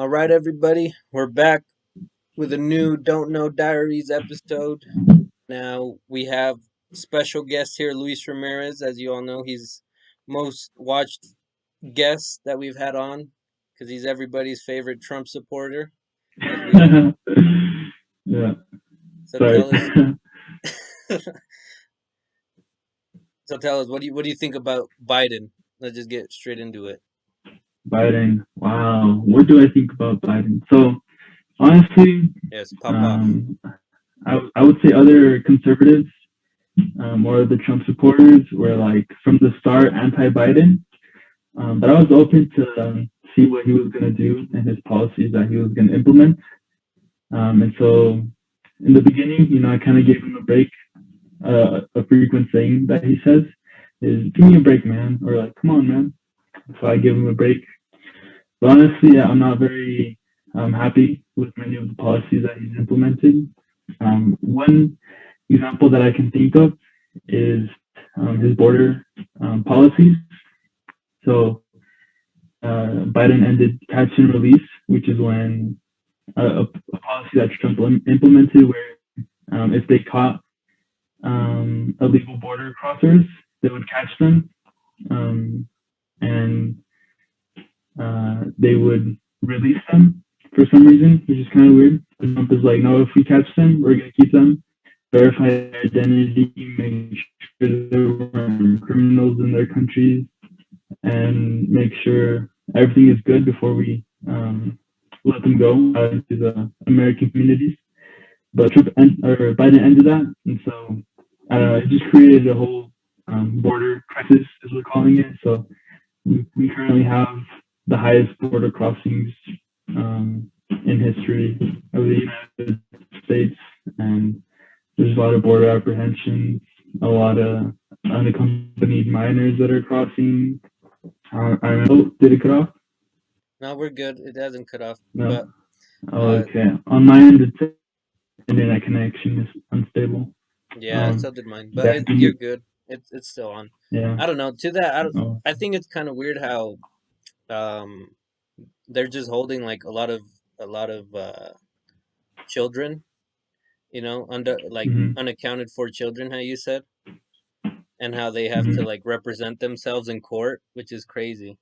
All right, everybody, we're back with a new Don't Know Diaries episode. Now we have special guest here, Luis Ramirez. As you all know, he's most watched guest that we've had on because he's everybody's favorite Trump supporter, as we all know. Yeah, So sorry. tell us, what do you think about Biden? Let's just get straight into it. Biden. Wow. What do I think about Biden? So honestly, Yes, pop off. um, I would say other conservatives or the Trump supporters were like from the start anti-Biden, but I was open to see what he was going to do and his policies that he was going to implement. And so in the beginning, I kind of gave him a break. A frequent saying that he says is "Give me a break, man," or like "Come on, man." So I give him a break. But honestly, yeah, I'm not very happy with many of the policies that he's implemented. One example that I can think of is his border policies. So Biden ended catch and release, which is when a policy that Trump implemented, where if they caught illegal border crossers, they would catch them um, and they would release them for some reason, which is kind of weird. But Trump is like, no, if we catch them, we're going to keep them, verify their identity, make sure there weren't criminals in their countries, and make sure everything is good before we let them go out into the American communities. But Biden ended that, and so it just created a whole border crisis, as we're calling it. So we currently have the highest border crossings in history of the United States, and there's a lot of border apprehensions, a lot of unaccompanied minors that are crossing. I don't know, did it cut off? No, we're good. It hasn't cut off, No. but Oh, uh, okay. On my end, the internet connection is unstable. yeah, Um, so did mine, but yeah, you're good. It's still on. yeah. I don't know. To that, Oh, I think it's kind of weird how um they're just holding like a lot of children, under like hmm, unaccounted for children, how you said, and how they have to hmm, like represent themselves in court, which is crazy.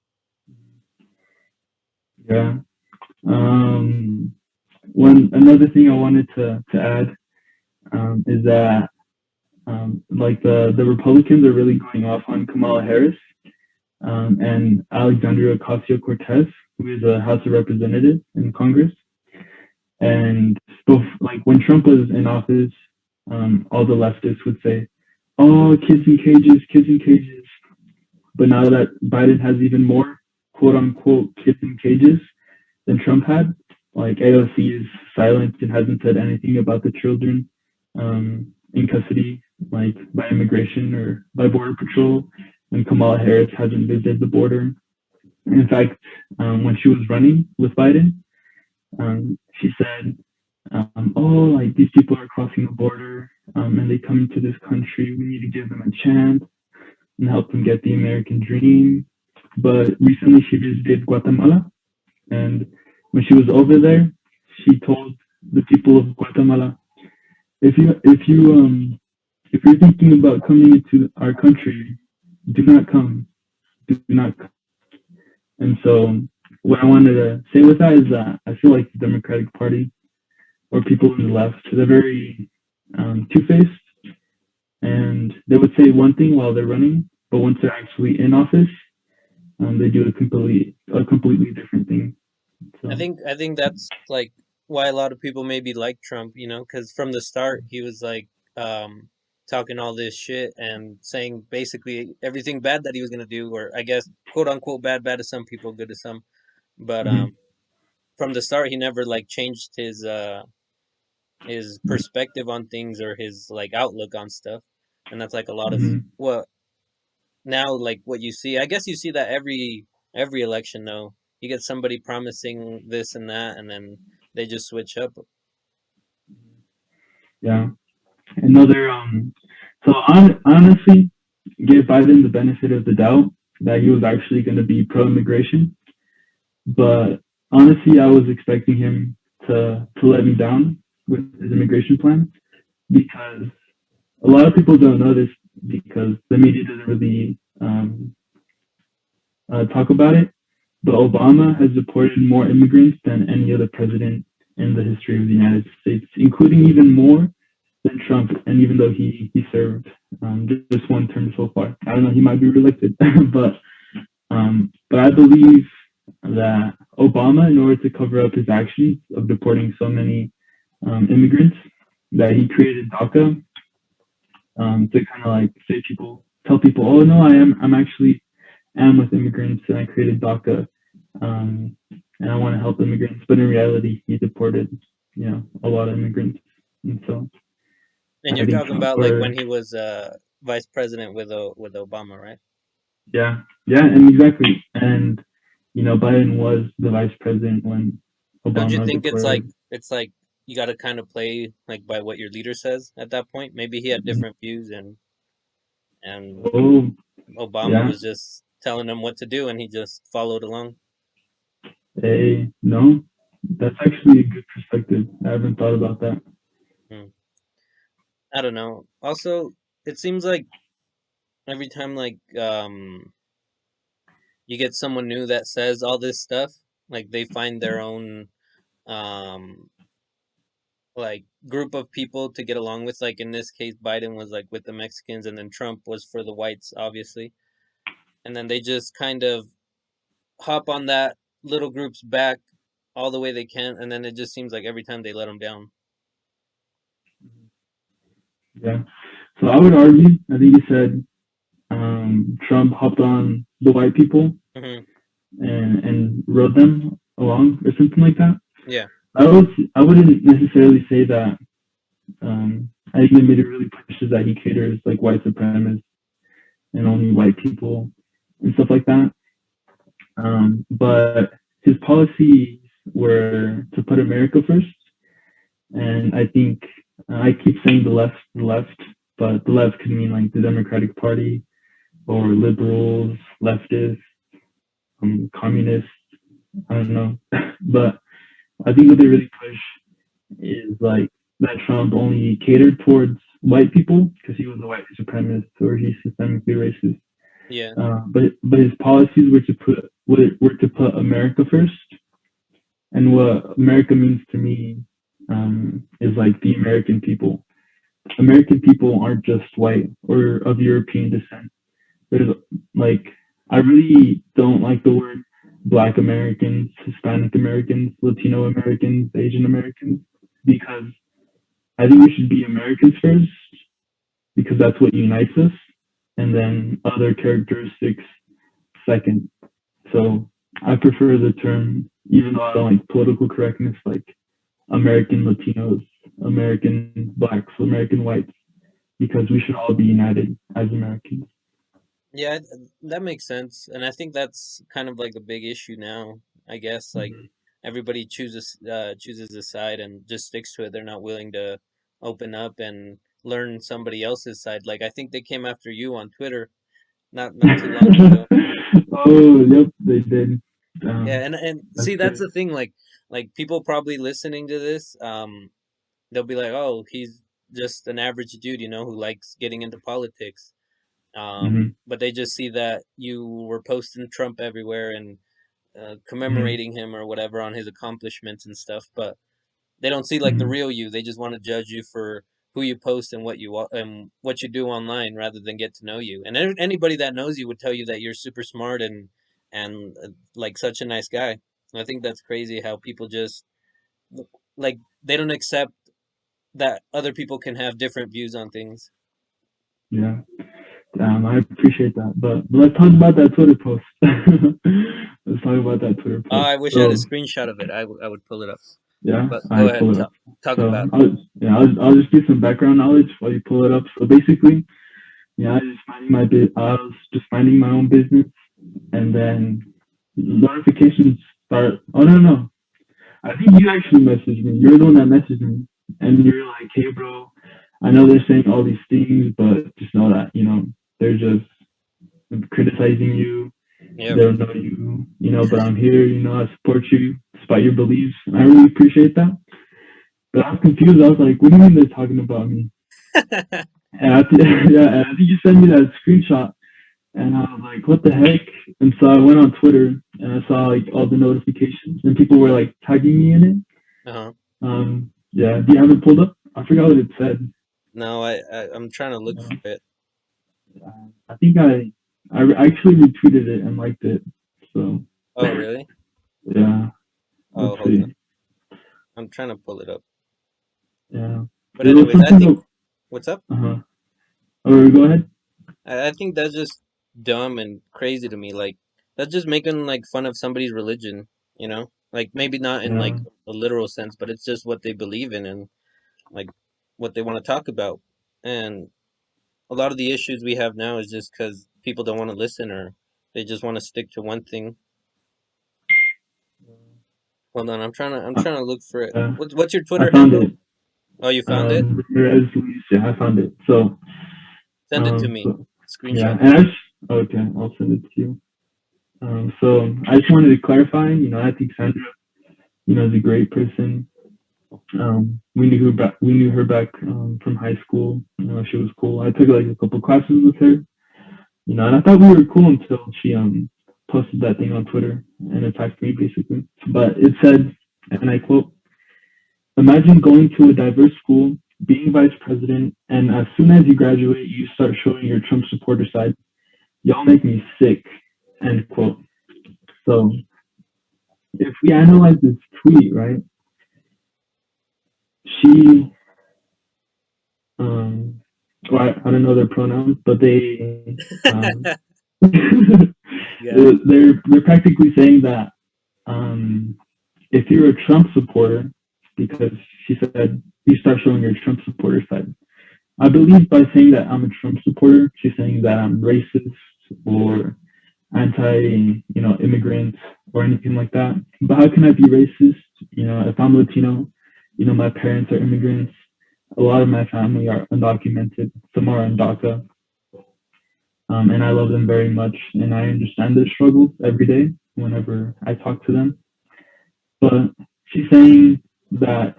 yeah. Um, one another thing I wanted to add is that like the Republicans are really going off on Kamala Harris and Alexandria Ocasio Cortez, who is a House of Representatives in Congress. And both, like when Trump was in office, all the leftists would say, "Oh, kids in cages, kids in cages." But now that Biden has even more quote unquote kids in cages than Trump had, like AOC is silent and hasn't said anything about the children in custody, like by immigration or by border patrol. And Kamala Harris hasn't visited the border. In fact, when she was running with Biden, she said, "Oh, like these people are crossing the border and they come into this country. We need to give them a chance and help them get the American dream." But recently, she visited Guatemala, and when she was over there, she told the people of Guatemala, if you're thinking about coming into our country, do not come, do not come. And so, what I wanted to say with that is that I feel like the Democratic Party or people on the left, they're very two-faced, and they would say one thing while they're running, but once they're actually in office, they do a completely different thing. I So. think I think that's like why a lot of people maybe like Trump, because from the start he was like talking all this shit and saying basically everything bad that he was gonna do, or I guess quote unquote bad to some people, good to some. But Mhm. from the start he never like changed his perspective on things or his like outlook on stuff. And that's like a lot of Mhm. what now like what you see. I guess you see that every election though. You get somebody promising this and that and then they just switch up. Yeah. Another. So honestly, give Biden the benefit of the doubt that he was actually going to be pro-immigration, but honestly, I was expecting him to let me down with his immigration plan because a lot of people don't know this because the media doesn't really talk about it. But Obama has deported more immigrants than any other president in the history of the United States, including even more than Trump. And even though he served just one term so far, I don't know, he might be reelected, but I believe that Obama, in order to cover up his actions of deporting so many immigrants, that he created DACA to kind of like say tell people, oh no, I'm actually am with immigrants and I created DACA, and I want to help immigrants. But in reality, he deported, a lot of immigrants, and so And I you're think talking Trump about like or when he was vice president with Obama, right? yeah, yeah, and exactly, and Biden was the vice president when Don't you Obama think deported. it's like you got to kind of play like by what your leader says at that point? Maybe he had different views, and Oh, Obama yeah. was just telling him what to do, and he just followed along. Hey, no, that's actually a good perspective. I haven't thought about that. Hmm. I don't know. Also, it seems like every time you get someone new that says all this stuff, like they find their own um like group of people to get along with. Like in this case, Biden was like with the Mexicans, and then Trump was for the whites, obviously. And then they just kind of hop on that little group's back all the way they can, and then it just seems like every time they let them down. Yeah. So I would argue, I think you said Trump hopped on the white people Hmm. and rode them along or something like that. Yeah, I wouldn't necessarily say that. I think the media really pushes that he caters like white supremacists and only white people and stuff like that. But his policies were to put America first, and I think I keep saying the left, but the left could mean like the Democratic Party or liberals, leftists, communists. I don't know, but I think what they really push is like that Trump only catered towards white people because he was a white supremacist or he's systemically racist. yeah, But his policies were to put America first, and what America means to me is like the American people. American people aren't just white or of European descent. There's like I really don't like the word Black Americans, Hispanic Americans, Latino Americans, Asian Americans because I think we should be Americans first because that's what unites us, and then other characteristics second. So I prefer the term, even though I don't like political correctness, like American Latinos, American blacks, American whites, because we should all be united as Americans. yeah. That makes sense, and I think that's kind of like a big issue now. I guess like Mm-hmm. everybody chooses a side and just sticks to it. They're not willing to open up and learn somebody else's side. Like I think they came after you on Twitter not too long ago. Oh, yep, they did. Yeah, Um, and that's see that's good. the thing. Like people probably listening to this, they'll be like, oh, he's just an average dude, who likes getting into politics. Mm-hmm. But they just see that you were posting Trump everywhere and Mm-hmm. commemorating him or whatever on his accomplishments and stuff. But they don't see like the Mm-hmm. real you. They just want to judge you for who you post and what you do online rather than get to know you. And anybody that knows you would tell you that you're super smart and like such a nice guy. And I think that's crazy how people just like they don't accept that other people can have different views on things. Yeah. I appreciate that. But let's talk about that Twitter post. Let's talk about that Twitter post. I wish I had a So screenshot of it. I would pull it up. yeah, But I go ahead, pull it up. talk So about it. I'll just give some background knowledge while you pull it up. So basically, I was just minding my own business, and then notifications start. Oh no, I think you actually messaged me. You're the one that messaged me, and you're like, "Hey, bro, I know they're saying all these things, but just know that they're just criticizing you. Yeah, They don't know you, but I'm here. I support you. despite your beliefs. And I really appreciate that. But I was confused. I was like, what do you mean they're talking about me? And yeah, and I think you sent me that screenshot, and I was like, what the heck? And so I went on Twitter and I saw like all the notifications, and people were like tagging me in it. Uh-huh. Yeah, do you have it pulled up? I forgot what it said. No, I'm trying to look for it. I think I actually retweeted it and liked it. So Oh, really? yeah, let's Oh, hold on. see. I'm trying to pull it up. Yeah, But it was anyways, I something think of. what's up? Uh-huh. Or go ahead. I think that's just dumb and crazy to me. Like that's just making like fun of somebody's religion, you know? Like maybe not in like Yeah, a literal sense, but it's just what they believe in and like what they want to talk about. And a lot of the issues we have now is just because people don't want to listen or they just want to stick to one thing. Hold on, I'm trying to look for it. yeah. What's your I Twitter found handle? it. Oh, you found it? Ramirez, Luis, yeah, I found it. Send it to me. So yeah, Screenshot and me. okay, I'll send it to you. So I just wanted to clarify. I think Sandra, is a great person. We knew her back from high school. She was cool. I took like a couple classes with her. And I thought we were cool until she posted that thing on Twitter and attacked me basically. But it said, and I quote, "Imagine going to a diverse school, being vice president, and as soon as you graduate, you start showing your Trump supporter side. Y'all make me sick." End quote. So if we analyze this tweet, right, she, um, well, I don't know their pronouns, but Yeah. they're practically saying that um, if you're a Trump supporter, because she said you start showing your Trump supporter side. I believe by saying that I'm a Trump supporter, she's saying that I'm racist or immigrant or anything like that. But how can I be racist? If I'm Latino, my parents are immigrants. A lot of my family are undocumented. Some are undocumented, and I love them very much, and I understand their struggles every day whenever I talk to them. But she's saying that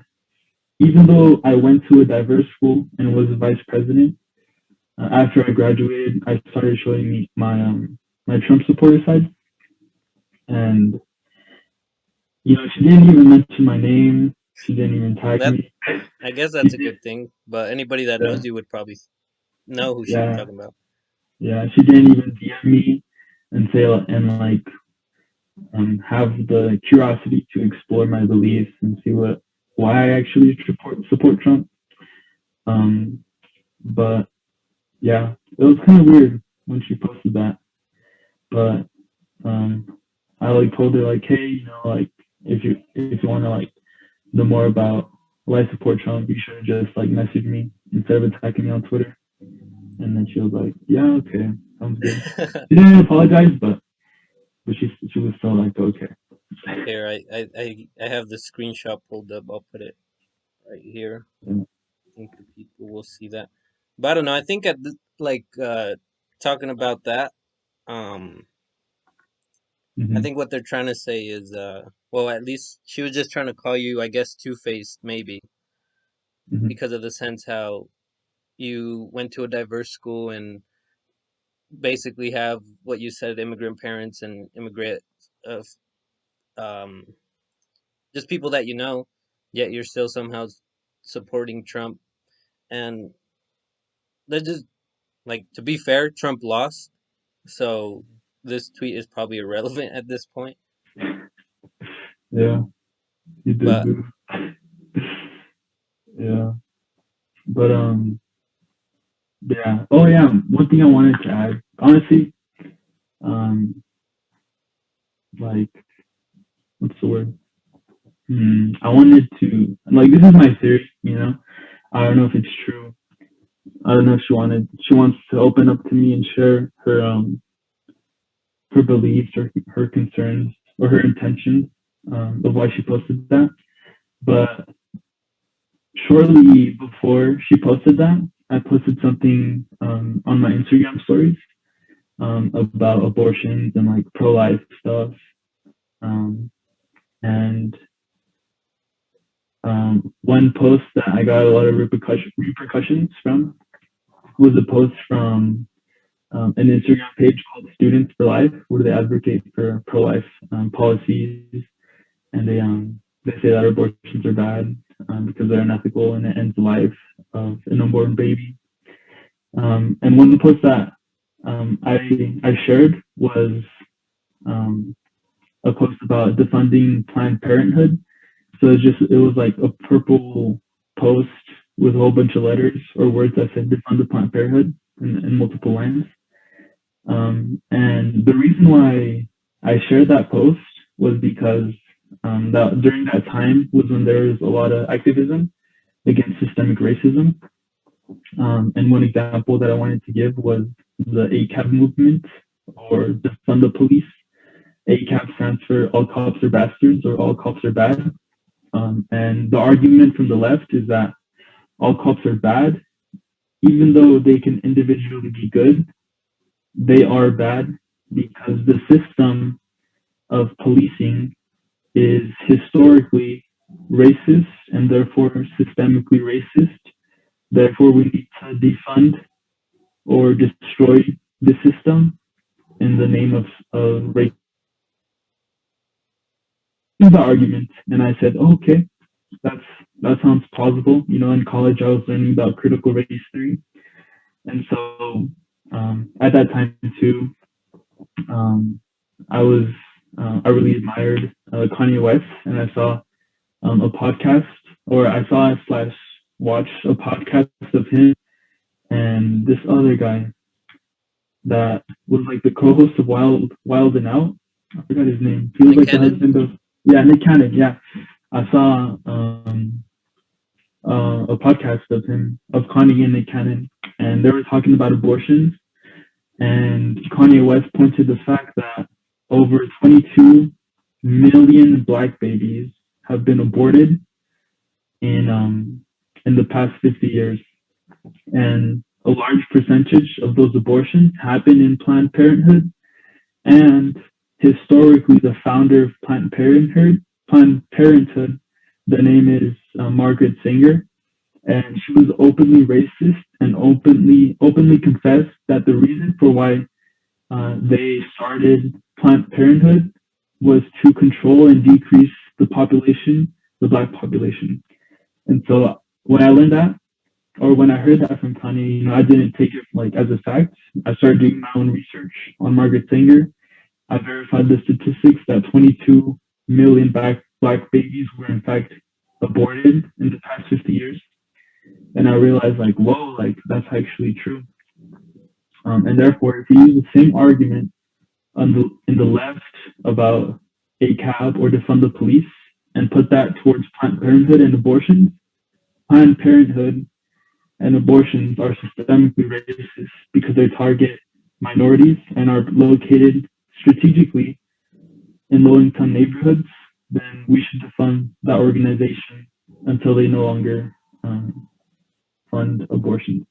even though I went to a diverse school and was a vice president, after I graduated, I started showing me my Trump supporter side, and she didn't even mention my name. She didn't even tag That me. I guess She that's a did, good thing, but anybody that yeah, knows you would probably know who she was yeah, talking about. yeah. She didn't even DM me and say and like have the curiosity to explore my beliefs and see why I actually support Trump. Um, but yeah, it was kind of weird when she posted that. But I like told her like, hey, like if you want to like know more about why I support Trump, you should just like message me instead of attacking me on Twitter. And then she was like, yeah, okay, sounds good. She didn't apologize, but she was still like, okay. Here, I have the screenshot pulled up. I'll put it right here. Yeah. I think the people will see that. But I don't know. I think like talking about that, um, I Mm-hmm. think what they're trying to say is, well, at least she was just trying to call you, I guess, two-faced, maybe, Mm-hmm. because of the sense how you went to a diverse school and basically have what you said, immigrant parents and immigrant, uh, um, just people that you know, yet you're still somehow supporting Trump. And they're just like, to be fair, Trump lost, so this tweet is probably irrelevant at this point. Yeah, you did But good. Yeah, but yeah. Oh yeah, one thing I wanted to add, honestly, um, like what's the word? I wanted to like this is my theory. I don't know if it's true. I don't know if she wants to open up to me and share her beliefs or her concerns or her intentions of why she posted that. But shortly before she posted that, I posted something on my Instagram stories about abortions and like pro life stuff. Um, And one post that I got a lot of repercussions from was a post from an Instagram page called Students for Life, where they advocate for pro-life policies, and they say that abortions are bad because they're unethical and it ends the life of an unborn baby. And one of the posts that I shared was um, a post about defunding Planned Parenthood. So it was like a purple post with a whole bunch of letters or words that said defund the Planned Parenthood in multiple lines. And the reason why I shared that post was because that during that time was when there was a lot of activism against systemic racism. And one example that I wanted to give was the ACAB movement or defund the police. ACAB stands for all cops are bastards or all cops are bad. And the argument from the left is that all cops are bad, even though they can individually be good, they are bad because the system of policing is historically racist and therefore systemically racist. Therefore, we need to defund or destroy the system in the name of racism. The argument, and I said, oh, okay, that's that sounds plausible. You know, in college I was learning about critical race theory, and so at that time too, um, I really admired Kanye West, and I saw a podcast, or I saw slash watch a podcast of him and this other guy that was like the co-host of Wild and Out. I forgot his name. He was Nick like the Cannon. husband of, yeah, Nick Cannon. Yeah, I saw a podcast of him of Kanye and Nick Cannon, and they were talking about abortions. And Kanye West pointed to the fact that over 22 million black babies have been aborted in the past 50 years, and a large percentage of those abortions happen in Planned Parenthood. And historically, the founder of Planned Parenthood, the name is Margaret Sanger, and she was openly racist and openly confessed that the reason for why they started Planned Parenthood was to control and decrease the population, the black population. And so when I learned that, or when I heard that from Kanye, I didn't take it like as a fact. I started doing my own research on Margaret Sanger. I verified the statistics that 22 million black babies were in fact aborted in the past 50 years. And I realized like, whoa, like that's actually true. And therefore, if you use the same argument in the left about ACAB or defund the police and put that towards Planned Parenthood and abortions, Planned Parenthood and abortions are systemically racist because they target minorities and are located strategically in low-income neighborhoods, then we should defund that organization until they no longer fund abortion.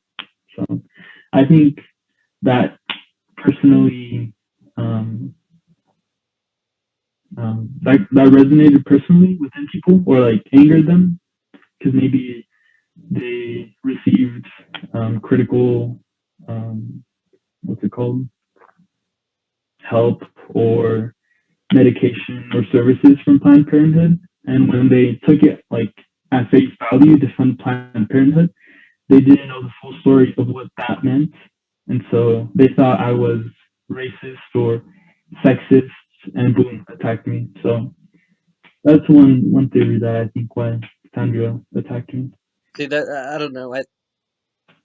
So I think that personally, that resonated personally within people or like angered them because maybe they received critical, um, what's it called, help or medication or services from Planned Parenthood. And when they took it like at face value to fund Planned Parenthood, they didn't know the full story of what that meant. And so they thought I was racist or sexist and boom, attacked me. So that's one theory that I think why Sandra attacked me. See that I don't know.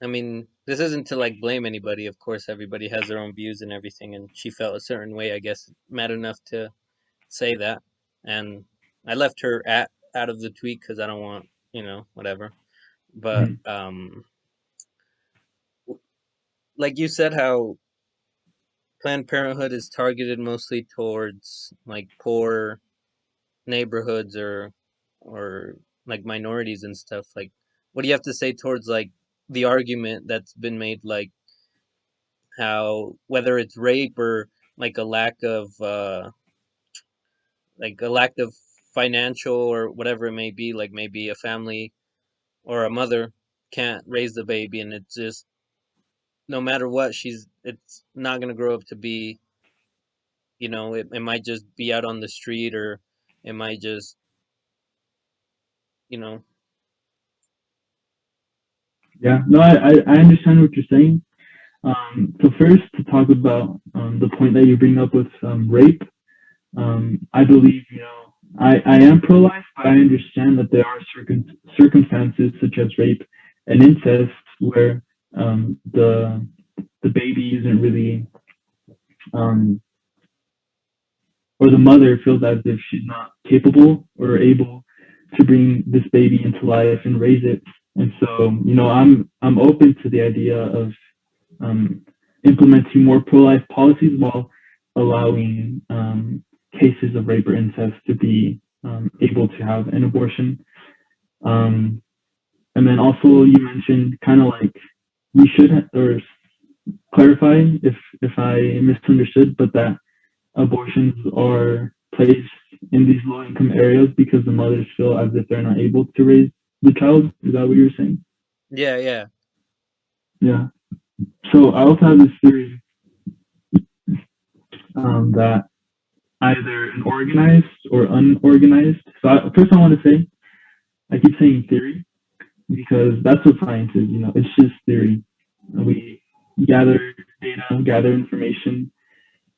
I mean, this isn't to like blame anybody. Of course, everybody has their own views and everything, and she felt a certain way. I guess mad enough to say that, and I left her at out of the tweet because I don't want whatever. But Mm-hmm. like you said, how Planned Parenthood is targeted mostly towards like poor neighborhoods or like minorities and stuff. Like, what do you have to say towards like the argument that's been made, like how whether it's rape or like a lack of financial or whatever it may be, like maybe a family or a mother can't raise the baby, and it's just no matter what, it's not gonna grow up to be, it might just be out on the street, or it might just, you know. Yeah, no, I understand what you're saying. So first, to talk about the point that you bring up with rape, I believe, I am pro-life, but I understand that there are circumstances such as rape and incest where the baby isn't really, um, or the mother feels as if she's not capable or able to bring this baby into life and raise it. And so, I'm open to the idea of um, implementing more pro-life policies while allowing cases of rape or incest to be able to have an abortion. Um, and then also you mentioned kind of like we should or clarify if I misunderstood, but that abortions are placed in these low income areas because the mothers feel as if they're not able to raise the child. Is that what you're saying? Yeah, yeah. Yeah. So I also have this theory that either an organized or unorganized. So first I want to say, I keep saying theory because that's what science is. It's just theory. We gather data, gather information,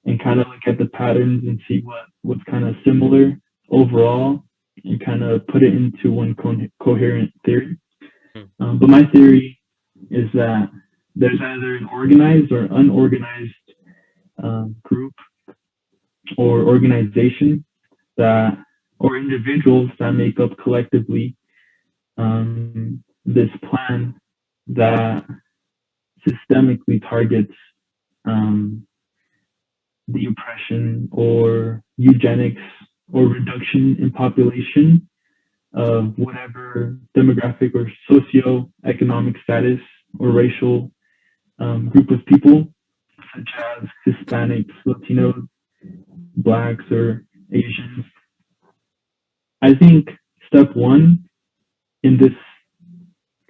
and kind of look at the patterns and see what's kind of similar overall, and kind of put it into one coherent theory. But my theory is that there's either an organized or unorganized group or organization that or individuals that make up collectively this plan that systemically targets um, the oppression or eugenics or reduction in population of whatever demographic or socio-economic status or racial group of people, such as Hispanics, Latinos, Blacks, or Asians. I think step one in this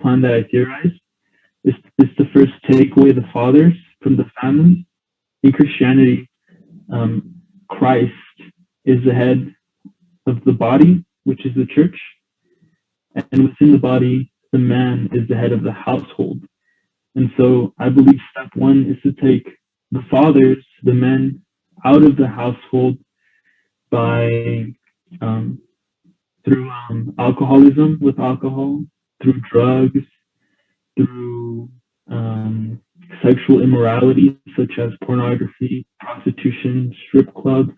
plan that I theorize is to first take away the fathers from the family. In Christianity, Christ is the head of the body, which is the church, and within the body, the man is the head of the household. And so I believe step one is to take the fathers, the men, out of the household by um, through alcoholism with alcohol, through drugs, through sexual immorality such as pornography, prostitution, strip clubs,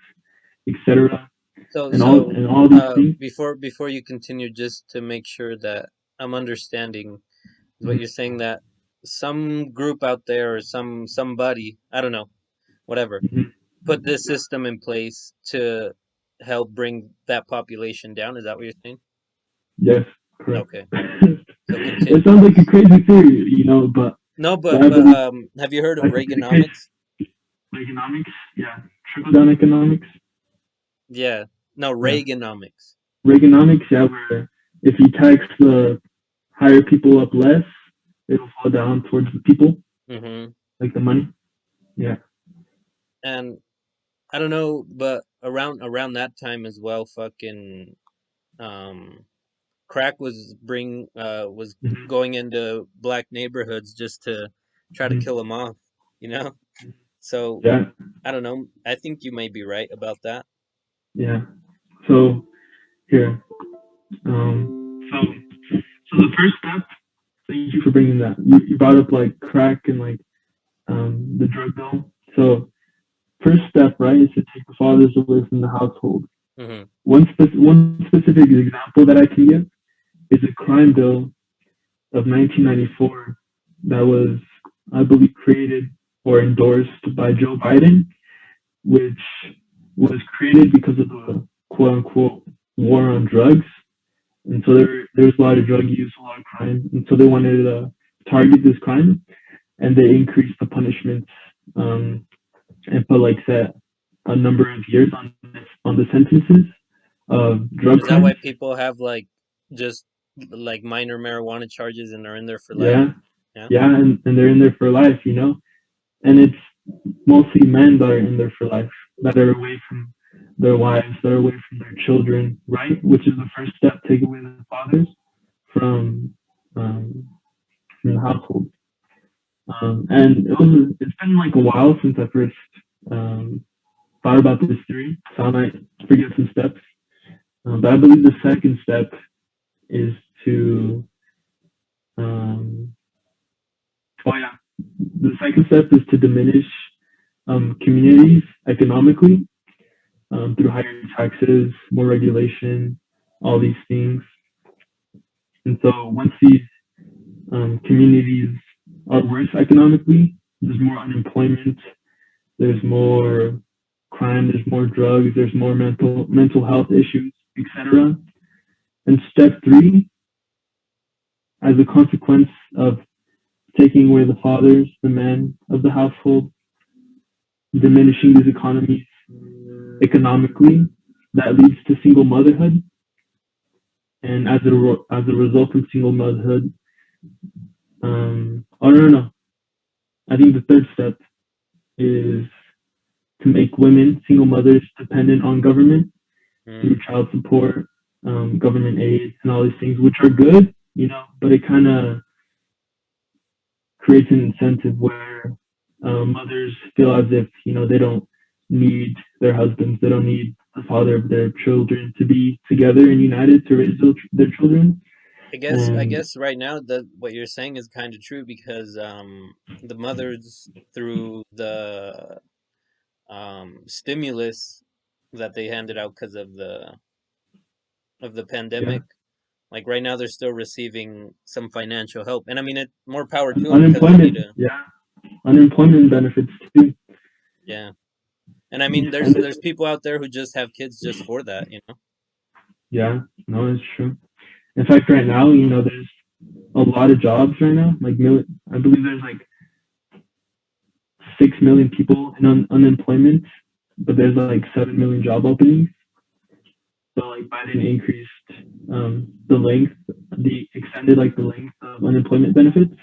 etc., So, and all these things. before you continue, just to make sure that I'm understanding what you're saying, that some group out there, or somebody, I don't know, whatever, Mm-hmm. put this system in place to help bring that population down. Is that what you're saying? Yes, correct. Okay. So It continue. sounds like a crazy theory, No, but but I believe have you heard of that could be the case. Reaganomics? Economics, yeah, trickle down economics, Yeah. No, yeah, Reaganomics. Reaganomics, yeah, where if you tax the higher people up less, it'll fall down towards the people, Mm-hmm. like the money. Yeah. And I don't know, but around that time as well, fucking um crack was Mm-hmm. going into black neighborhoods just to try to kill Mm-hmm. them off, you know? So Yeah. I don't know. I think you may be right about that. Yeah. So here, so the first step. Thank you for bringing that. You brought up like crack and like the drug bill. So first step, right, is to take the fathers away from the household. Hmm. One specific example that I can give is a crime bill of 1994 that was, I believe, created or endorsed by Joe Biden, which was created because of the quote unquote war on drugs. And so there was a lot of drug use, a lot of crime. And so they wanted to target this crime, and they increased the punishments and put like set a number of years on the sentences. of drug Is that crimes. why people have like just like minor marijuana charges and are in there for life? Yeah, Yeah. yeah, and they're in there for life, you know. And it's mostly men that are in there for life, that are away from their wives, that are away from their children, right? Which is the first step, take away the fathers from um, from the household. And it's been like a while since I first um, thought about this theory, so I might forget some steps. But I believe the second step is to um, oh yeah, the second step is to diminish communities economically through higher taxes, more regulation, all these things. And so once these communities are worse economically, there's more unemployment, there's more crime, there's more drugs, there's more mental health issues, etc. And step three, as a consequence of taking away the fathers, the men of the household, diminishing these economies economically, that leads to single motherhood. And as a result of single motherhood, oh no, I think the third step is to make women, single mothers, dependent on government through Mm. child support, government aid, and all these things, which are good, you know, but it kind of creates an incentive where mothers feel as if, you know, they don't need their husbands, they don't need the father of their children to be together and united to raise their children. I And guess right now that what you're saying is kind of true because the mothers through the stimulus that they handed out because of the yeah, pandemic, like right now they're still receiving some financial help. And I mean it more power to them because they need unemployment, to, yeah, unemployment benefits too. yeah. And I mean And there's people out there who just have kids just for that, you know. yeah, no, it's true. In fact, right now, you know, there's a lot of jobs right now. I believe there's like 6 million people in unemployment, but there's like 7 million job openings. So like Biden increased the length, the extended like the length of unemployment benefits,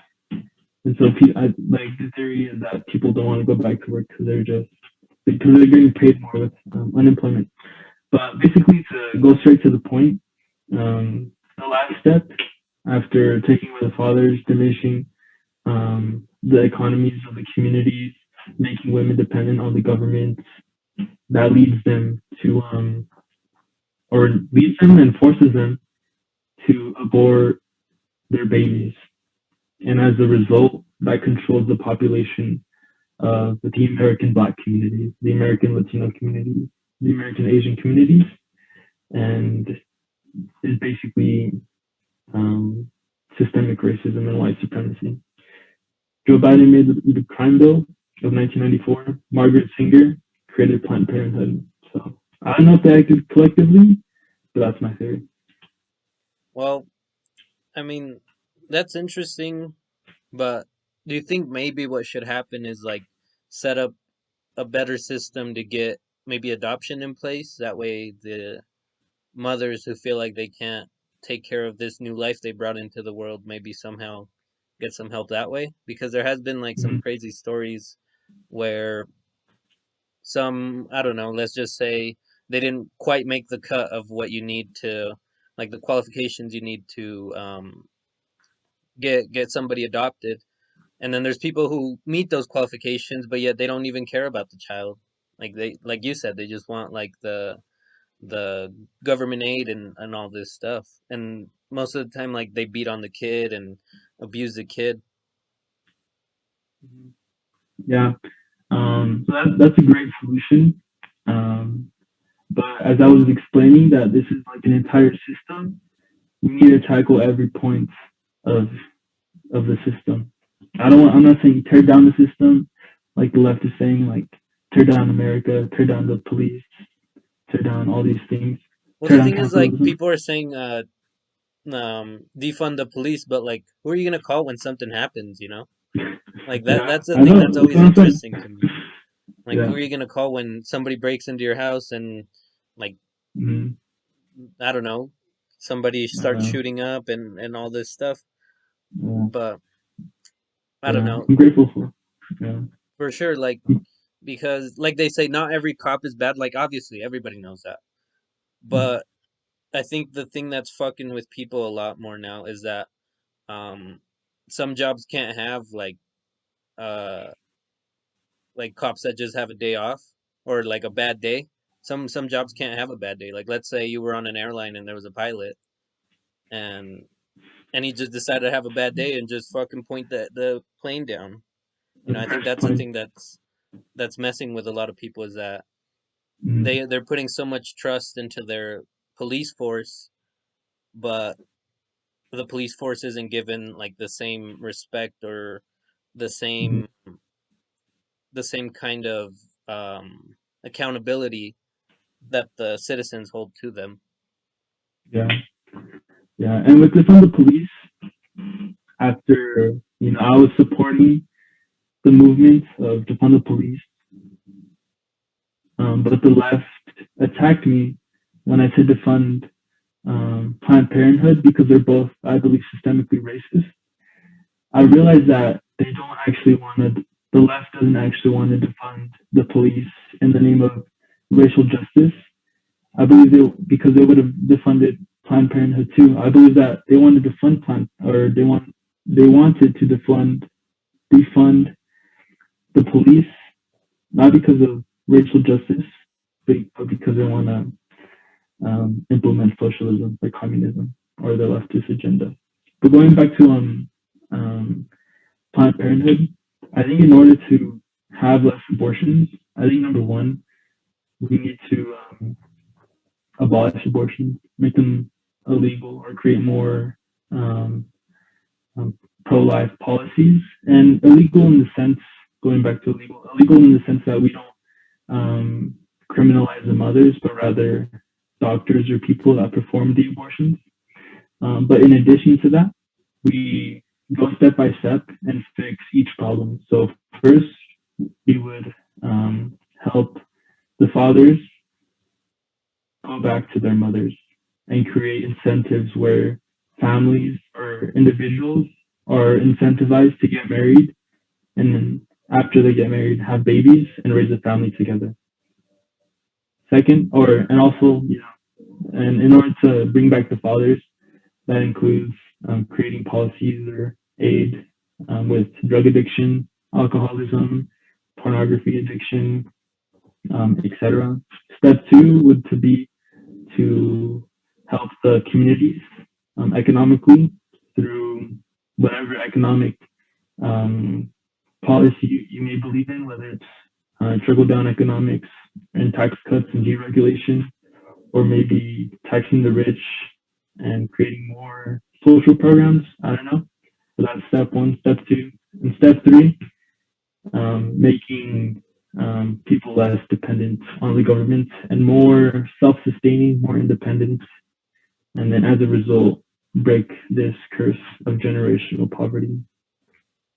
and so like the theory is that people don't want to go back to work because they're getting paid more with unemployment. But basically, to go straight to the point, the last step after taking away the fathers, diminishing the economies of the communities, making women dependent on the government, that leads them to, or leads them and forces them to abort their babies. And as a result, that controls the population of the American Black communities, the American Latino communities, the American Asian communities, and is basically um, systemic racism and white supremacy. Joe Biden made the crime bill of 1994. Margaret Sanger created Planned Parenthood. So I don't know if they acted collectively, but that's my theory. Well, I mean that's interesting, but do you think maybe what should happen is like set up a better system to get maybe adoption in place? That way the mothers who feel like they can't take care of this new life they brought into the world maybe somehow get some help that way, because there has been like some Mm-hmm. crazy stories where some, I don't know, let's just say they didn't quite make the cut of what you need to, like the qualifications you need to get somebody adopted, and then there's people who meet those qualifications but yet they don't even care about the child, like they, like you said, they just want like the government aid and all this stuff. And most of the time, like they beat on the kid and abuse the kid. Yeah. So that's a great solution. But as I was explaining, that this is like an entire system. We need to tackle every point of of the system. I'm not saying tear down the system, like the left is saying, like tear down America, tear down the police, tear down all these things, Well, tear the down thing is, like capitalism. people are saying, defund the police, but like, who are you gonna call when something happens? You know, like that. Yeah, That's the I thing know. that's That's always what I'm saying. interesting to me. Like, Yeah. who are you gonna call when somebody breaks into your house and like Mhm. I don't know, somebody starts Uh, shooting up and all this stuff. uh, But I don't yeah, know I'm grateful for. Yeah. for sure. Like because like they say, not every cop is bad. Like obviously everybody knows that. But I think the thing that's fucking with people a lot more now is that um some jobs can't have uh like cops that just have a day off or like a bad day. Some jobs can't have a bad day. Like let's say you were on an airline and there was a pilot and he just decided to have a bad day and just fucking point the plane down. You know, The I think first that's the point. thing that's messing with a lot of people is that Mm, they're putting so much trust into their police force, but the police force isn't given like the same respect or the mhm. same the same kind of accountability that the citizens hold to them. Yeah, yeah. And with this on the police, after I was supporting the movement of defund the police, but the left attacked me when I said defund Planned Parenthood because they're both, I believe, systemically racist. I realized that they don't actually want to. The left doesn't actually want to defund the police in the name of racial justice. I believe they because they would have defunded Planned Parenthood too. I believe that they wanted to defund Planned or they wanted to defund the police not because of racial justice, but because they want to implement socialism like communism or the leftist agenda. But going back to Planned Parenthood, I think in order to have less abortions, I think number one, we need to abolish abortions, make them illegal, or create more um, pro-life policies. And illegal in the sense, going back to illegal in the sense that we don't criminalize the mothers, but rather doctors or people that perform the abortions. But in addition to that, we go step by step and fix each problem. So first, we would help the fathers go back to their mothers and create incentives where families or individuals are incentivized to get married and then after they get married have babies and raise a family together. Second, and also, and in order to bring back the fathers, that includes creating policies or aid with drug addiction, alcoholism, pornography addiction, etc. Step two would to be to help the communities economically through whatever economic um, policy you may believe in, whether it's trickle down economics and tax cuts and deregulation, or maybe taxing the rich and creating more social programs. I don't know. So that's step one. Step two. And step three, making people less dependent on the government and more self sustaining, more independent. And then as a result, break this curse of generational poverty.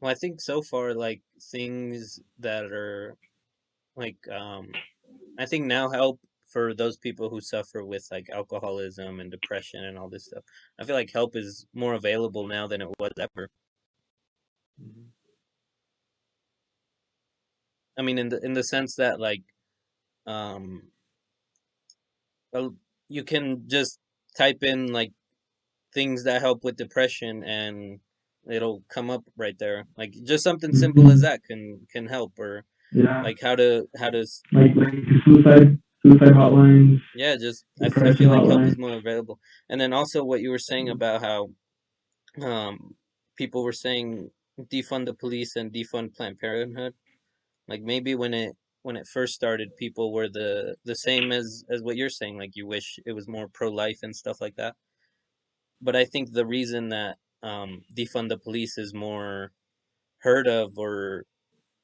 Well, I think so far like things that are like I think now help for those people who suffer with like alcoholism and depression and all this stuff. I feel like help is more available now than it was ever. I mean, in the sense that like um, well, you can just type in like things that help with depression and it'll come up right there. Like just something simple as Mm-hmm. that can help, or Yeah, like how to like suicide hotlines, yeah, just I depression feel like help hotlines. is more available. And then also what you were saying about how um people were saying defund the police and defund Planned Parenthood. Like maybe when it first started, people were the same as what you're saying. Like you wish it was more pro life and stuff like that. But I think the reason that defund the police is more heard of or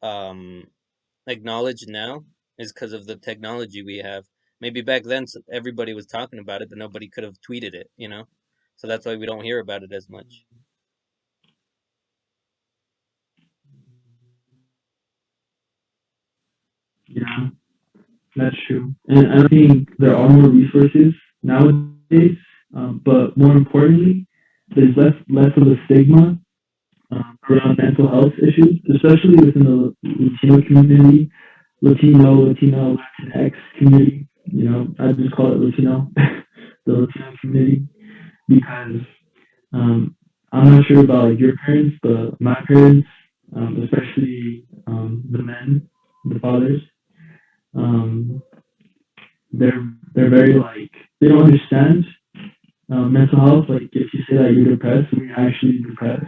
um acknowledged now is because of the technology we have. Maybe back then everybody was talking about it, but nobody could have tweeted it, you know? So that's why we don't hear about it as much. Yeah, that's true. And I think there are more resources nowadays days. But more importantly, there's less of a stigma around mental health issues, especially within the Latino community, Latino, Latinx community. I just call it Latino, the Latino community, because um, I'm not sure about like your parents, but my parents, especially the men, the fathers, um, they're very like they don't understand mental health. Like if you say that you're depressed when you're actually depressed,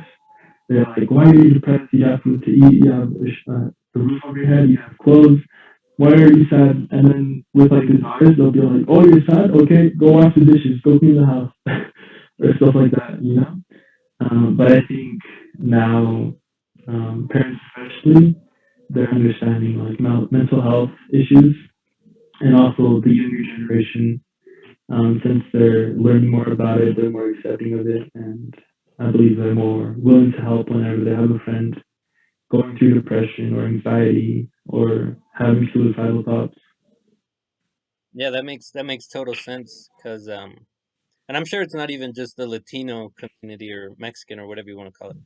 they're like, "Why are you depressed? You have food to eat. You have the roof over your head. You have clothes. Why are you sad?" And then with like the daughters, they'll be like, "Oh, you're sad? Okay, go wash the dishes. Go clean the house." Or stuff like that. But I think now, parents especially, they're understanding like mental health issues, and also the younger generation, since they're learning more about it, they're more accepting of it, and I believe they're more willing to help whenever they have a friend going through depression or anxiety or having suicidal thoughts. Yeah, that makes total sense because and I'm sure it's not even just the Latino community or Mexican or whatever you want to call it.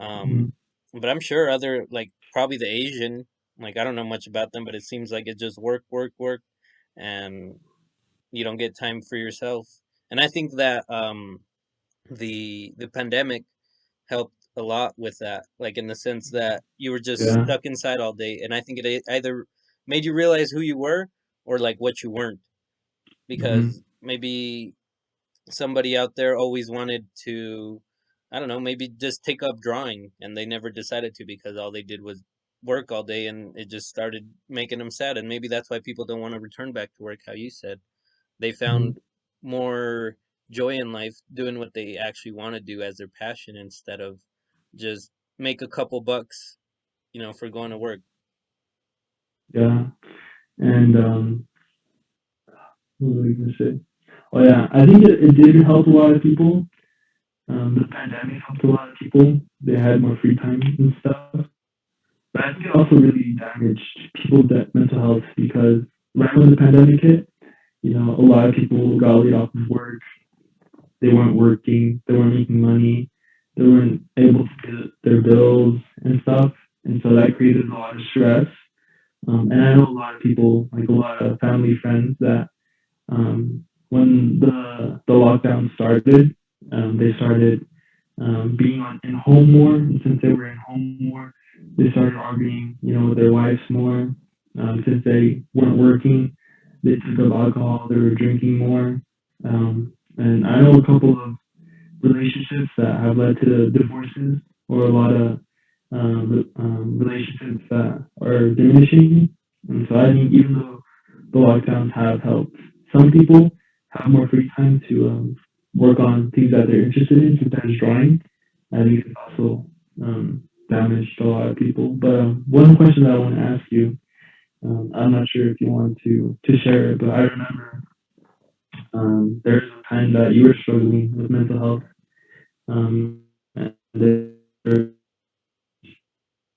Mm-hmm. Um, but I'm sure other like probably the Asian, like I don't know much about them, but it seems like it's just work, work, work, and you don't get time for yourself. And I think that the pandemic helped a lot with that, like in the sense that you were just Yeah. stuck inside all day, and I think it either made you realize who you were or like what you weren't, Mm-hmm. because maybe somebody out there always wanted to, I don't know, maybe just take up drawing and they never decided to because all they did was work all day and it just started making them sad. And maybe that's why people don't want to return back to work, how you said. They Mm-hmm. found more joy in life doing what they actually want to do as their passion instead of just make a couple bucks, for going to work. Yeah. And what was I gonna say? Oh yeah, I think it did help a lot of people. The pandemic helped a lot of people. They had more free time and stuff. But I think it also really damaged people's mental health because right when the pandemic hit, a lot of people got laid off of work. They weren't working. They weren't making money. They weren't able to pay their bills and stuff. And so that created a lot of stress. And I know a lot of people, like a lot of family friends, that when the lockdown started, they started being in home more. And since they were in home more, they started arguing, with their wives more. Since they weren't working, they took up alcohol. They were drinking more. And I know a couple of relationships that have led to divorces, or a lot of relationships that are diminishing. And so I think even though the lockdowns have helped some people have more free time to work on things that they're interested in, sometimes drawing, I think it's also damaged a lot of people. But one question that I want to ask you, I'm not sure if you want to share it, but I remember there was a time that you were struggling with mental health, and there was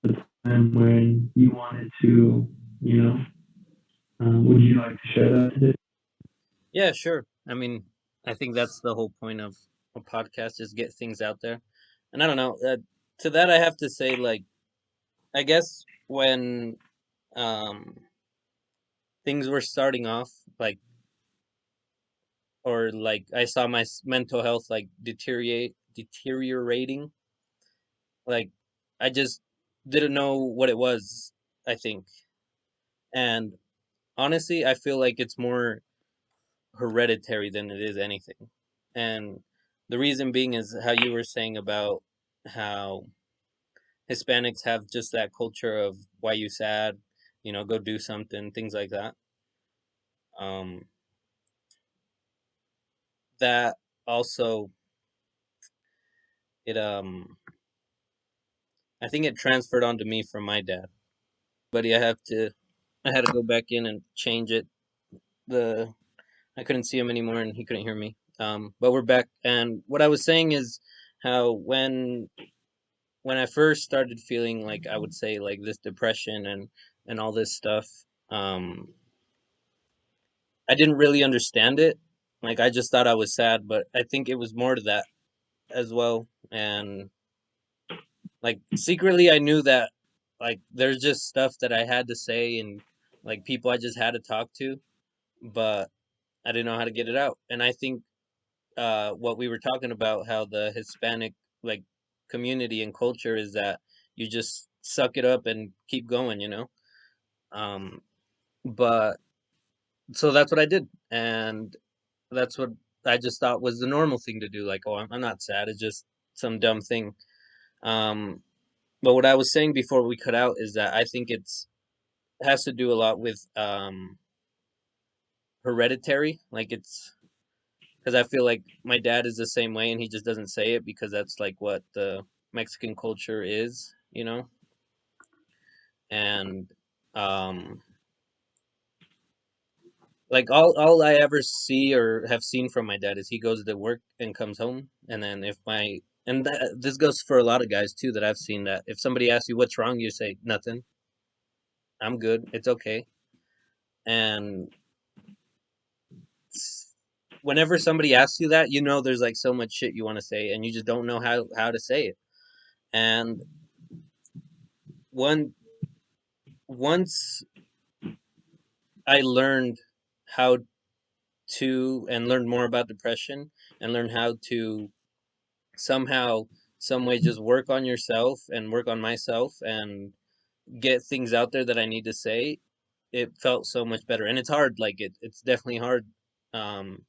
a time when you wanted to, you know, would you like to share that today? Yeah, sure. I mean, I think that's the whole point of a podcast is get things out there. And I don't know, to that I have to say, like, I guess when um things were starting off, like, or like I saw my mental health like deteriorating, like I just didn't know what it was, I think. And honestly, I feel like it's more hereditary than it is anything. And the reason being is how you were saying about how Hispanics have just that culture of why you sad, go do something, things like that. Um, that also it I think it transferred onto me from my dad. But I had to go back in and change it. The I couldn't see him anymore and he couldn't hear me. But we're back, and what I was saying is how when I first started feeling like I would say like this depression and all this stuff, I didn't really understand it. Like I just thought I was sad, but I think it was more to that as well. And like secretly I knew that like there's just stuff that I had to say and like people I just had to talk to, but I didn't know how to get it out. And I think what we were talking about, how the Hispanic like community and culture is that you just suck it up and keep going, you know. Um, but so that's what I did, and that's what I just thought was the normal thing to do. Like, oh, I'm not sad; it's just some dumb thing. Um, but what I was saying before we cut out is that I think has to do a lot with hereditary. Like it's because I feel like my dad is the same way, and he just doesn't say it because that's like what the Mexican culture is, you know. And um, like all I ever see or have seen from my dad is he goes to work and comes home, and then if my and this goes for a lot of guys too that I've seen that if somebody asks you what's wrong, you say nothing. I'm good. It's okay. And whenever somebody asks you that, you know there's like so much shit you want to say, and you just don't know how to say it. And one once I learned how and learned more about depression and learned how to somehow, some way just work on yourself and work on myself and get things out there that I need to say, it felt so much better. And it's hard, like it's definitely hard um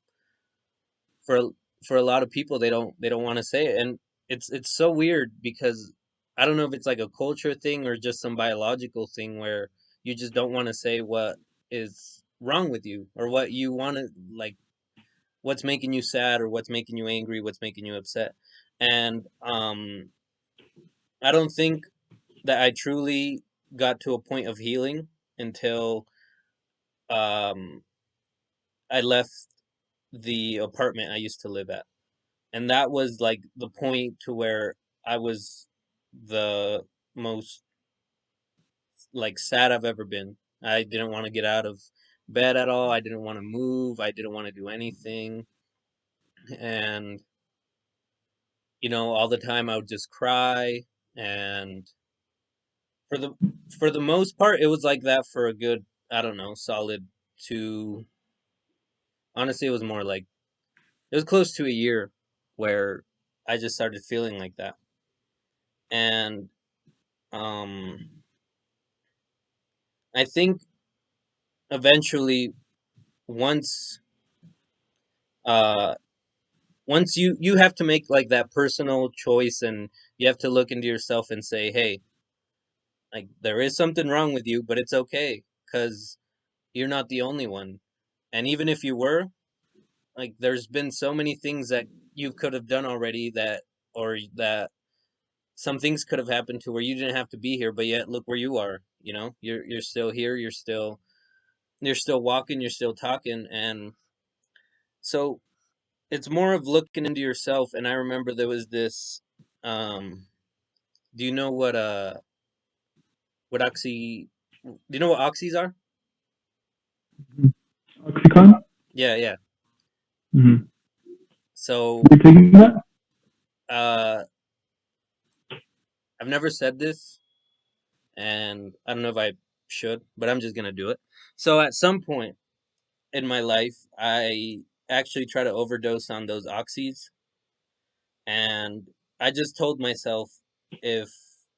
for for a lot of people they don't want to say it. And it's so weird because I don't know if it's like a culture thing or just some biological thing where you just don't want to say what is wrong with you or what you want to like what's making you sad or what's making you angry, what's making you upset. And I don't think that I truly got to a point of healing until um I left the apartment I used to live at. And that was like the point to where I was the most like sad I've ever been. I didn't want to get out of bed at all. I didn't want to move. I didn't want to do anything. And all the time I would just cry. And for the for the most part, it was like that for a good, I don't know, solid two. Honestly, it was more like it was close to a year where I just started feeling like that. And um, I think eventually, once uh, once you have to make like that personal choice, and you have to look into yourself and say, hey, like there is something wrong with you, but it's okay because you're not the only one. And even if you were, like there's been so many things that you could have done already or that some things could have happened to where you didn't have to be here, but yet look where you are. You're still here. You're still walking. You're still talking. And so it's more of looking into yourself. And I remember there was this. Do you know what oxy? Do you know what oxys are? Oxycontin? Yeah, yeah. Mm-hmm. So You're taking that? uh, I've never said this, and I don't know if I should, but I'm just gonna do it. So at some point in my life, I actually try to overdose on those oxys, and I just told myself if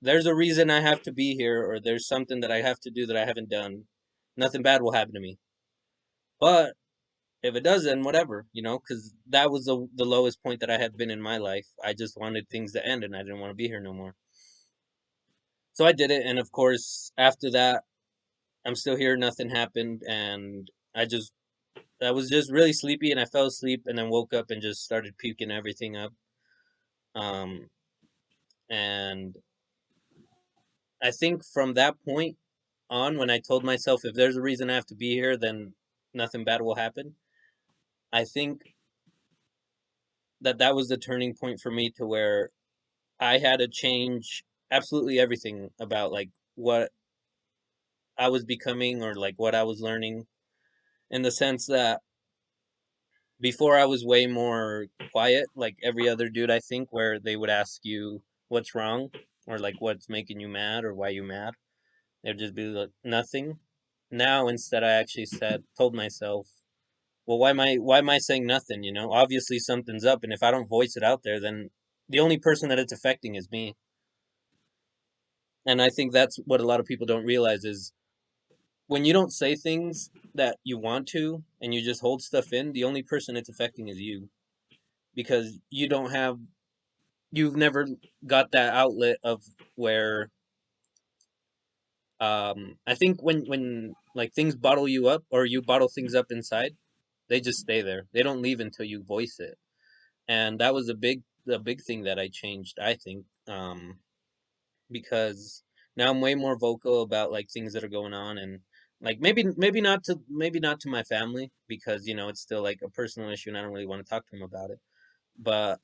there's a reason I have to be here or there's something that I have to do that I haven't done, nothing bad will happen to me. But if it doesn't, whatever, because that was the lowest point that I had been in my life. I just wanted things to end and I didn't want to be here no more. So I did it, and of course, after that, I'm still here, nothing happened, and I was just really sleepy and I fell asleep and then woke up and just started puking everything up. Um, and I think from that point on, when I told myself if there's a reason I have to be here, then nothing bad will happen. I think that was the turning point for me to where I had to change absolutely everything about like what I was becoming or like what I was learning in the sense that Before I was way more quiet, like every other dude, I think, where they would ask you what's wrong or like what's making you mad or why you mad. They'd just be like nothing. Now instead, I actually told myself, well, why am I saying nothing? You know, obviously something's up, and if I don't voice it out there, then the only person that it's affecting is me. And I think that's what a lot of people don't realize is when you don't say things that you want to and you just hold stuff in, the only person it's affecting is you because you've never got that outlet of where I think when like things bottle you up or you bottle things up inside, they just stay there. They don't leave until you voice it. And that was a big thing that I changed, I think. Because now I'm way more vocal about like things that are going on and like maybe not to my family because it's still like a personal issue and I don't really want to talk to them about it. But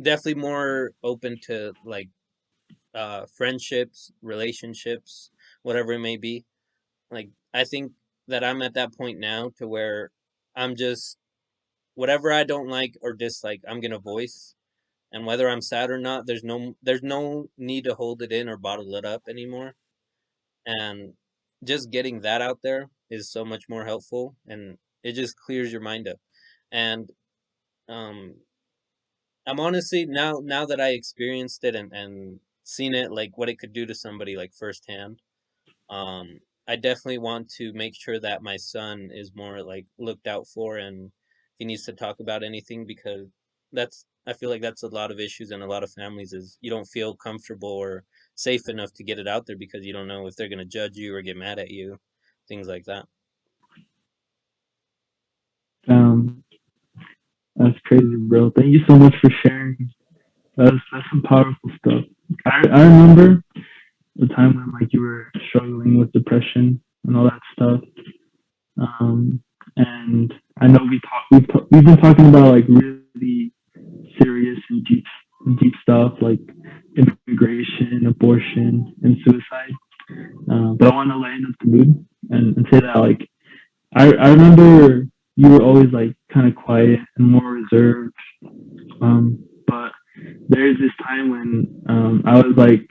definitely more open to like friendships, relationships, whatever it may be. Like I think that I'm at that point now to where I'm just whatever I don't like or dislike, I'm gonna voice. And whether I'm sad or not, there's no need to hold it in or bottle it up anymore. And just getting that out there is so much more helpful, and it just clears your mind up. And um, I'm honestly now that I experienced it and seen it like what it could do to somebody like firsthand. I definitely want to make sure that my son is more like looked out for, and if he needs to talk about anything, because I feel like that's a lot of issues in a lot of families is you don't feel comfortable or safe enough to get it out there because you don't know if they're gonna judge you or get mad at you, things like that. Um, that's crazy, bro. Thank you so much for sharing. That's some powerful stuff. I remember the time when like you were struggling with depression and all that stuff. And I know we've been talking about like really serious and deep stuff like immigration, abortion, and suicide. But I want to lighten up the mood and say that like I remember you were always like kind of quiet and more reserved. But there's this time when I was like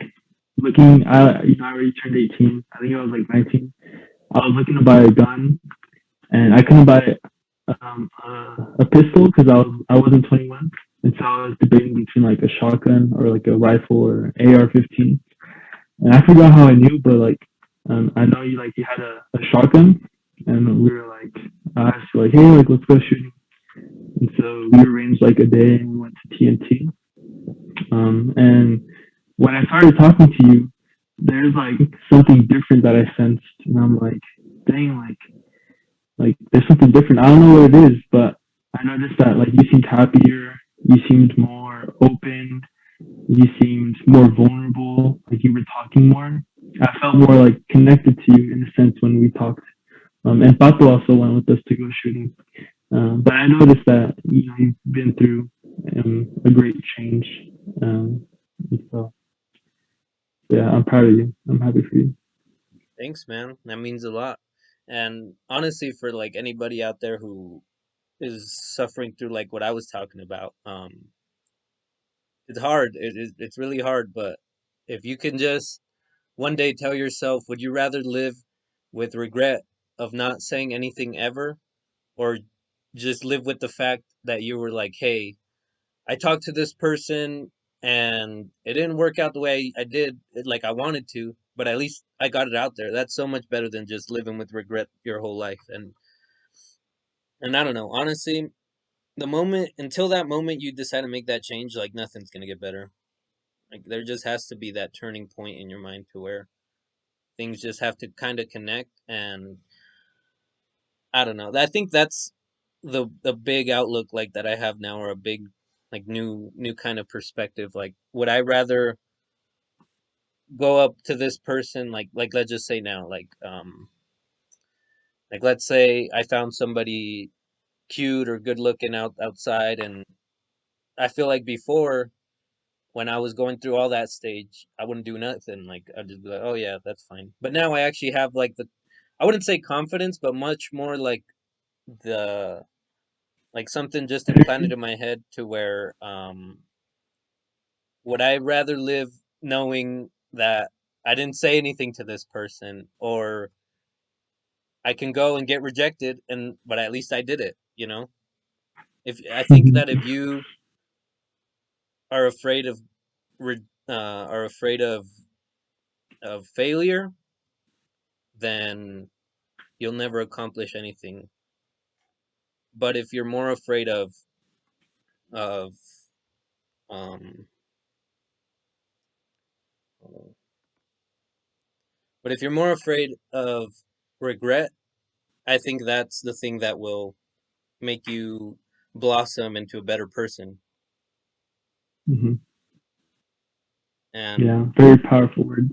looking. I already turned 18. I think I was like 19. I was looking to buy a gun, and I couldn't buy a pistol because I wasn't 21, and so I was debating between like a shotgun or like a rifle or AR-15. And I forgot how I knew, but like I know you had a shotgun, and we were like I asked you like, hey, like let's go shooting. And so we arranged like a day and we went to TNT. And when I started talking to you, there's like something different that I sensed, and I'm like, dang, like there's something different. I don't know what it is, but I noticed that like you seemed happier, you seemed more open, you seemed more vulnerable, like you were talking more. I felt more like connected to you in a sense when we talked. And Pato also went with us to go shooting. But I noticed that you've been through a great change. Um, so yeah, I'm proud of you. I'm happy for you. Thanks, man. That means a lot. And honestly, for like anybody out there who is suffering through like what I was talking about, it's hard. It's really hard. But if you can just one day tell yourself, would you rather live with regret of not saying anything ever, or just live with the fact that you were like, hey, I talked to this person and it didn't work out the way I did, like I wanted to, but at least I got it out there. That's so much better than just living with regret your whole life. And I don't know, honestly, the moment until that moment you decide to make that change, like nothing's gonna get better. Like there just has to be that turning point in your mind to where things just have to kind of connect. And I don't know, I think that's the big outlook like that I have now, or a big like new kind of perspective. Like would I rather go up to this person, like let's just say now, like let's say I found somebody cute or good looking outside, and I feel like before, when I was going through all that stage, I wouldn't do nothing. Like I'd just be like, oh yeah, that's fine. But now I actually have like I wouldn't say confidence, but much more like the Like something just implanted in my head to where would I rather live knowing that I didn't say anything to this person, or I can go and get rejected, and but at least I did it, you know? If I think that if Mhm. you are afraid of are afraid of failure, then you'll never accomplish anything. But if you're more afraid of um but if you're more afraid of regret, I think that's the thing that will make you blossom into a better person. Mhm. And Yeah, very powerful words.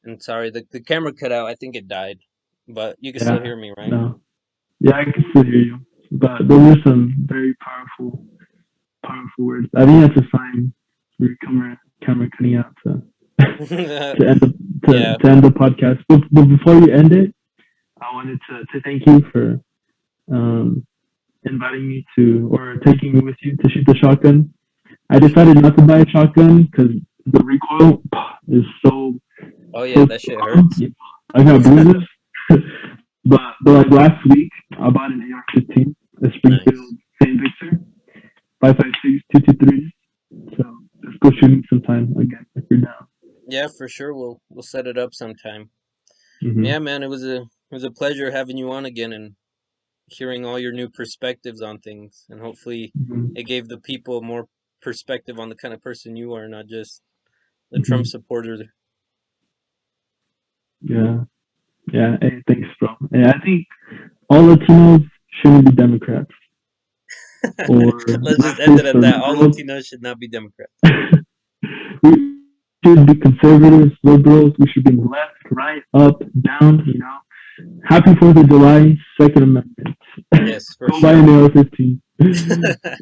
and sorry, the camera cut out. I think it died, but you can still Yeah, hear me, right? no. Yeah, I can still hear you. But those are some very powerful words. I think that's a sign for your camera cutting out to end the Yeah. to end the podcast. But before you end it, I wanted to thank you for um, inviting me to or taking me with you to shoot the shotgun. I decided not to buy a shotgun because the recoil is Oh yeah, so that shit strong. hurts. I got bruises. but like last week, I bought an AR-15, a Nice. Springfield Saint Victor 5.56 223. So let's go shooting sometime again if you're down. Yeah, for sure. We'll set it up sometime. Mm-hmm. Yeah, man, it was a pleasure having you on again and hearing all your new perspectives on things. And hopefully, Mm-hmm. it gave the people more perspective on the kind of person you are, not just the Mm-hmm. Trump supporter. Yeah, yeah. Hey, thanks, bro. And I think all Latinos shouldn't be Democrats or Let's just end it leftists at or that. All liberals. Latinos should not be Democrats. We should be conservatives, liberals. We should be left, right, up, down. Happy 4th of July, Second Amendment. Yes, for Go buy sure. an AR-15.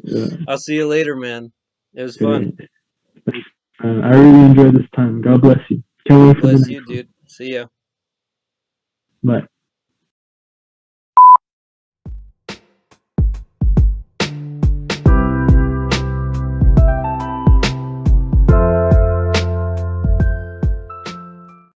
Yeah. I'll see you later, man. It was fun. Okay. Thanks. I really enjoyed this time. God bless you. Can't God wait for the bless next you, one. dude. See ya. Bye.